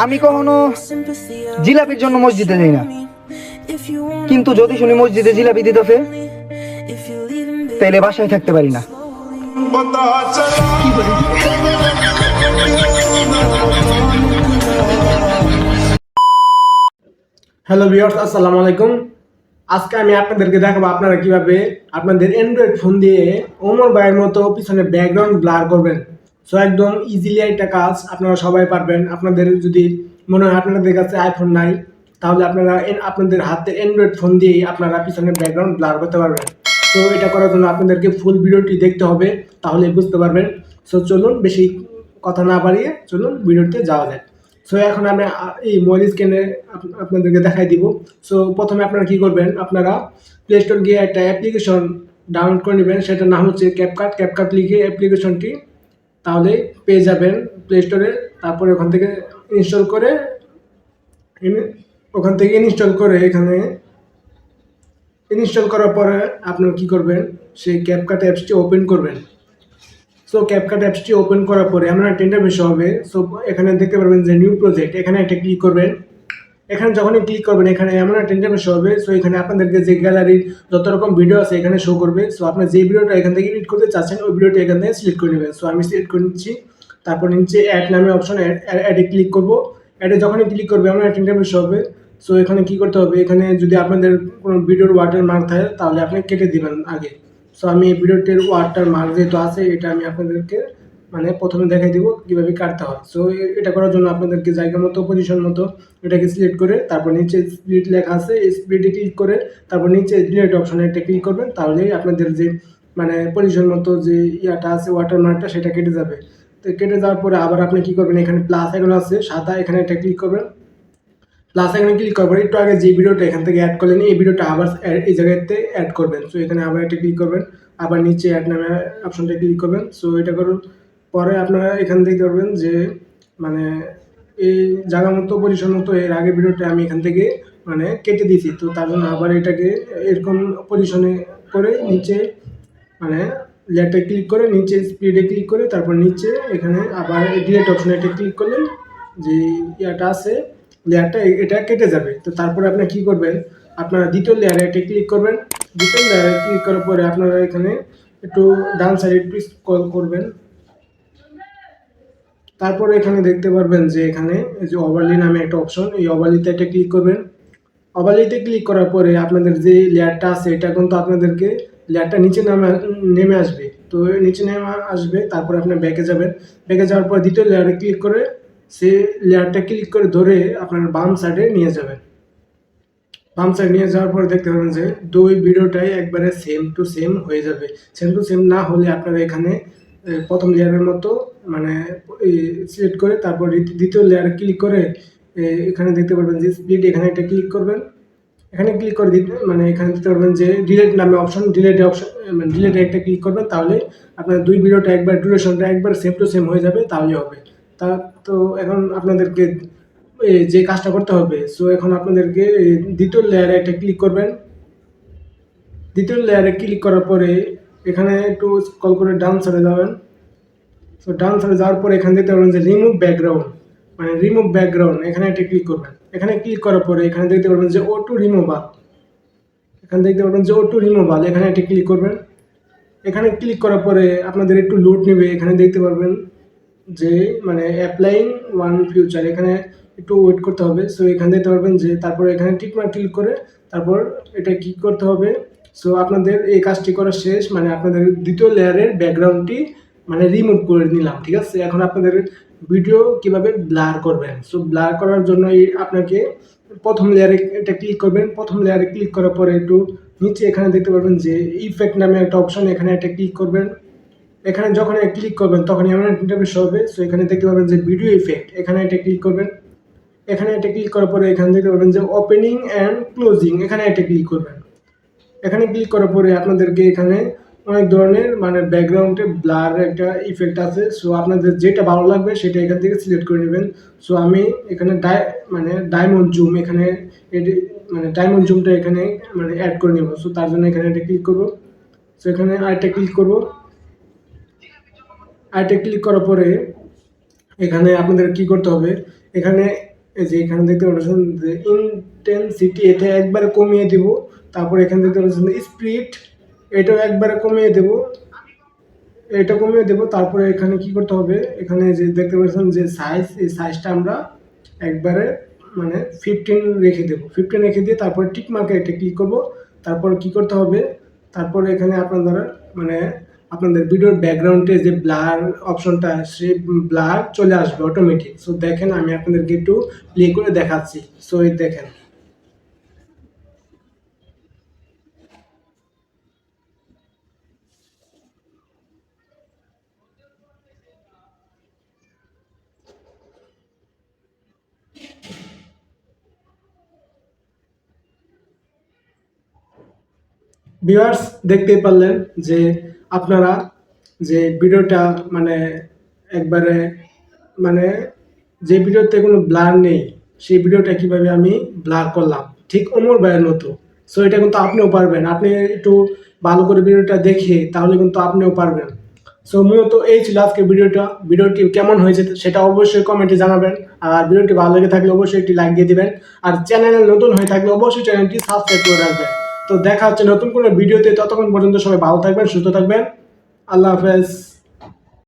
আমি কখনো জিলাপির জন্য মসজিদে যাই না, কিন্তু যদি শুনি মসজিদে জিলাপি দিতেছে তাইলে বাসায় থাকতে পারি না। হ্যালো ভিউয়ার্স, আসসালামু আলাইকুম। আজকে আমি আপনাদেরকে দেখাবো আপনারা কিভাবে আপনাদের অ্যান্ড্রয়েড ফোন দিয়ে ওমর ভাইয়ের মতো পিছনে ব্যাকগ্রাউন্ড ব্লার করবেন। সো একদম ইজিলি একটা কাজ, আপনারা সবাই পারবেন। আপনাদের যদি মনে হয় আপনাদের কাছে আইফোন নাই, তাহলে আপনারা আপনাদের হাতে অ্যান্ড্রয়েড ফোন দিয়েই আপনারা পিছনে ব্যাকগ্রাউন্ড ব্লার করতে পারবেন। তো এটা করার জন্য আপনাদেরকে ফুল ভিডিওটি দেখতে হবে, তাহলে বুঝতে পারবেন। সো চলুন, বেশি কথা না বাড়িয়ে চলুন ভিডিওতে যাওয়া যায়। সো এখন আমি এই মোবাইল স্ক্রিনে আপনাদেরকে দেখাই দিব। সো প্রথমে আপনারা কি করবেন, আপনারা প্লে স্টোর গিয়ে একটা অ্যাপ্লিকেশন ডাউনলোড করে নেবেন, সেটার নাম হচ্ছে ক্যাপকাট। ক্যাপকাট লিখে অ্যাপ্লিকেশনটি তাহলে পেয়ে যাবেন প্লে স্টোরে। তারপরে ওখান থেকে ইনস্টল করে এখানে ইনস্টল করার পরে আপনারা কি করবেন, সেই ক্যাপকাট অ্যাপসটি ওপেন করবেন। সো ক্যাপকাট অ্যাপসটি ওপেন করার পরে আমরা একটা ইন্টারফেস হবে। সো এখানে দেখতে পারবেন যে নিউ প্রজেক্ট, এখানে একটা ক্লিক করবেন। এখানে যখনই ক্লিক করবেন এখানে এমন একটা ইন্টারফেস হবে। সো এখানে আপনাদেরকে যে গ্যালারির যত রকম ভিডিও আছে এখানে শো করবে। সো আপনার যে ভিডিওটা এখান থেকে এডিট করতে চাচ্ছেন ওই ভিডিওটা এখান থেকে সিলেক্ট করে নেবেন। সো আমি সিলেক্ট করে নিচ্ছি। তারপর নিচে অ্যাড নামে অপশন, অ্যাডে ক্লিক করব। অ্যাডে যখনই ক্লিক করবে এমন একটা ইন্টারফেস হবে। সো এখানে কি করতে হবে, এখানে যদি আপনাদের কোনো ভিডিওর ওয়াটার মার্ক থাকে তাহলে আপনি কেটে দিবেন আগে। সো আমি এই ভিডিওটির ওয়াটার মার্ক যেহেতু আছে, এটা আমি আপনাদেরকে মানে প্রথমে দেখাই দিব কীভাবে কাটতে হয়। সো এটা করার জন্য আপনাদেরকে জায়গা মতো, পজিশন মতো এটাকে সিলেক্ট করে তারপর নিচে স্প্লিট লেখা আছে, এই স্প্লিটে ক্লিক করে তারপর নিচে ডিলিট অপশনে একটা ক্লিক করবেন। তাহলেই আপনাদের যে মানে পজিশন মতো যে ইয়াটা আছে ওয়াটারমার্কটা, সেটা কেটে যাবে। তো কেটে যাওয়ার পরে আবার আপনি কি করবেন, এখানে প্লাস আইকন আছে সাদা, এখানে একটা ক্লিক করবেন। প্লাস আইকনে ক্লিক করার পরে একটু আগে যে ভিডিওটা এখান থেকে অ্যাড করলেন এই ভিডিওটা আবার এই জায়গাতে অ্যাড করবেন। সো এখানে আবার একটা ক্লিক করবেন, আবার নিচে অ্যাড নামে অপশনটা ক্লিক করবেন। সো এটা করুন পরে আপনারা এখান থেকে করবেন যে মানে এই জায়গা মতো, পজিশন মতো এর আগে ভিডিওটা আমি এখান থেকে মানে কেটে দিয়েছি। তো তার জন্য আবার এটাকে এরকম পজিশনে করে নিচে মানে লেয়ারটা ক্লিক করে নিচে স্পিডে ক্লিক করে তারপর নিচে এখানে আবার ডিলিট অপশনে একটা ক্লিক করলে যে ইয়াটা আছে লেয়ারটা এটা কেটে যাবে। তো তারপরে আপনারা কি করবেন, আপনারা দ্বিতীয় লেয়ারে একটা ক্লিক করবেন। দ্বিতীয় লেয়ারে ক্লিক করার পরে আপনারা এখানে একটু ডান সাইডে একটু স্ক্রল করবেন। তারপরে এখানে দেখতে পারবেন যে এখানে এই যে ওভারলি নামে একটা অপশন, এই ওভারলিতে একটা ক্লিক করবেন। ওভারলিতে ক্লিক করার পরে আপনাদের যে লেয়ারটা আছে এটা কিন্তু আপনাদেরকে লেয়ারটা নিচে নেমে আসবে। তো নিচে নেমে আসবে, তারপরে আপনি ব্যাকে যাবেন। ব্যাকে যাওয়ার পর দ্বিতীয় লেয়ারে ক্লিক করে সে লেয়ারটা ক্লিক করে ধরে আপনার বাম সাইডে নিয়ে যাবেন। বাম সাইড নিয়ে যাওয়ার পরে দেখতে পাবেন যে দুই ভিডিওটাই একবারে সেম টু সেম হয়ে যাবে। সেম টু সেম না হলে আপনারা এখানে প্রথম লেয়ারের মতো মানে সিলেক্ট করে তারপর দ্বিতীয় লেয়ারে ক্লিক করে এখানে দেখতে পারবেন যে স্প্লিট, এখানে একটা ক্লিক করবেন। এখানে ক্লিক করে মানে এখানে দেখতে পারবেন যে ডিলেট নামে অপশন, ডিলেটে অপশন মানে ডিলেটে একটা ক্লিক করবেন। তাহলে আপনার দুই ভিডিওটা একবার ডিউরেশনটা একবার সেম টু সেম হয়ে যাবে, তাহলে হবে। তা তো এখন আপনাদেরকে যে কাজটা করতে হবে। সো এখন আপনাদেরকে দ্বিতীয় লেয়ারে একটা ক্লিক করবেন। দ্বিতীয় লেয়ারে ক্লিক করার পরে এখানে একটু স্ক্রল করে ডাউন সাইডে যাবেন। সো ডাউন সাইডে যাওয়ার পরে এখানে দেখতে পারবেন যে রিমুভ ব্যাকগ্রাউন্ড, মানে রিমুভ ব্যাকগ্রাউন্ড, এখানে একটা ক্লিক করবেন। এখানে ক্লিক করার পরে এখানে দেখতে পারবেন যে অটো রিমুভাল, এখানে দেখতে পারবেন যে অটো রিমুভাল, এখানে একটা ক্লিক করবেন। এখানে ক্লিক করার পরে আপনাদের একটু লোড নেবে। এখানে দেখতে পারবেন যে মানে অ্যাপ্লাইং ওয়ান ফিউচার, এখানে একটু ওয়েট করতে হবে। সো এখানে দেখতে পারবেন যে তারপরে এখানে টিকমার্ক ক্লিক করে তারপর এটা কি করতে হবে। সো আপনাদের এই কাজটি করা শেষ, মানে আপনাদের দ্বিতীয় লেয়ারের ব্যাকগ্রাউন্ডটি মানে রিমুভ করে নিলাম, ঠিক আছে। এখন আপনাদের ভিডিও কিভাবে ব্লার করবেন। সো ব্লার করার জন্য আপনাকে প্রথম লেয়ারে এটা ক্লিক করবেন। প্রথম লেয়ারে ক্লিক করার পরে একটু নিচে এখানে দেখতে পারবেন যে ইফেক্ট নামে একটা অপশন, এখানে একটা ক্লিক করবেন। এখানে যখন ক্লিক করবেন তখনই এমন একটা ইন্টারফেস হবে। সো এখানে দেখতে পাবেন যে ভিডিও ইফেক্ট, এখানে একটা ক্লিক করবেন। এখানে একটা ক্লিক করার পরে এখানে দেখতে পাবেন যে ওপেনিং অ্যান্ড ক্লোজিং, এখানে একটা ক্লিক করবেন। এখানে ক্লিক করার পরে আপনাদেরকে এখানে অনেক ধরনের মানে ব্যাকগ্রাউন্ডে ব্লার একটা ইফেক্ট আছে। সো আপনাদের যেটা ভালো লাগবে সেটা এখান থেকে সিলেক্ট করে নেবেন। সো আমি এখানে ডায়মন্ড জুম, এখানে মানে ডায়মন্ড জুমটা এখানে মানে অ্যাড করে নেব। সো তার জন্য এখানে একটা ক্লিক করব। সো এখানে আরেকটা ক্লিক করব। আরেকটা ক্লিক করার পরে এখানে আপনাদের কি করতে হবে, এখানে এই যে এখানে দেখতে পাচ্ছেন যে ইন্টেন্সিটি, এটা একবারে কমিয়ে দিব। তারপর এখানে দেখতে পাচ্ছেন স্পিড, এটাও একবারে কমিয়ে দেব, এটা কমিয়ে দেব। তারপরে এখানে কি করতে হবে, এখানে যে দেখতে পাচ্ছেন যে সাইজ, এই সাইজটা আমরা একবারে মানে 15 রেখে দেব। 15 রেখে দিয়ে তারপরে টিক মার্কে এটা ক্লিক করব। তারপর কি করতে হবে, তারপরে এখানে আপনারা মানে আপনাদের ভিডিওর ব্যাকগ্রাউন্ডে যে ব্লার অপশনটা, সেই ব্লার চলে আসবে অটোমেটিক। সো দেখেন আমি আপনাদেরকে একটু প্লে করে দেখাচ্ছি। সো এই দেখেন, ভিউয়ার্স দেখতেই পারলেন যে আপনারা যে ভিডিওটা মানে একবারে মানে যে ভিডিওতে কোনো ব্লার নেই, সেই ভিডিওটা কিভাবে আমি ব্লার করলাম ঠিক ওমর ভাইয়ের মতো। সো এটা কিন্তু আপনিও পারবেন, আপনি একটু ভালো করে ভিডিওটা দেখে তাহলে কিন্তু আপনিও পারবেন। সো মূলত এই ছিল আজকে ভিডিওটা। ভিডিওটি কেমন হয়েছে সেটা অবশ্যই কমেন্টে জানাবেন। আর ভিডিওটি ভালো লেগে থাকলে অবশ্যই একটি লাইক দিয়ে দিবেন। আর চ্যানেলে নতুন হয়ে থাকলে অবশ্যই চ্যানেলটি সাবস্ক্রাইব করে রাখবেন। তো দেখা হচ্ছে নতুন কোনো ভিডিওতে, ততক্ষণ পর্যন্ত সবাই ভালো থাকবেন, সুস্থ থাকবেন। আল্লাহ হাফেজ।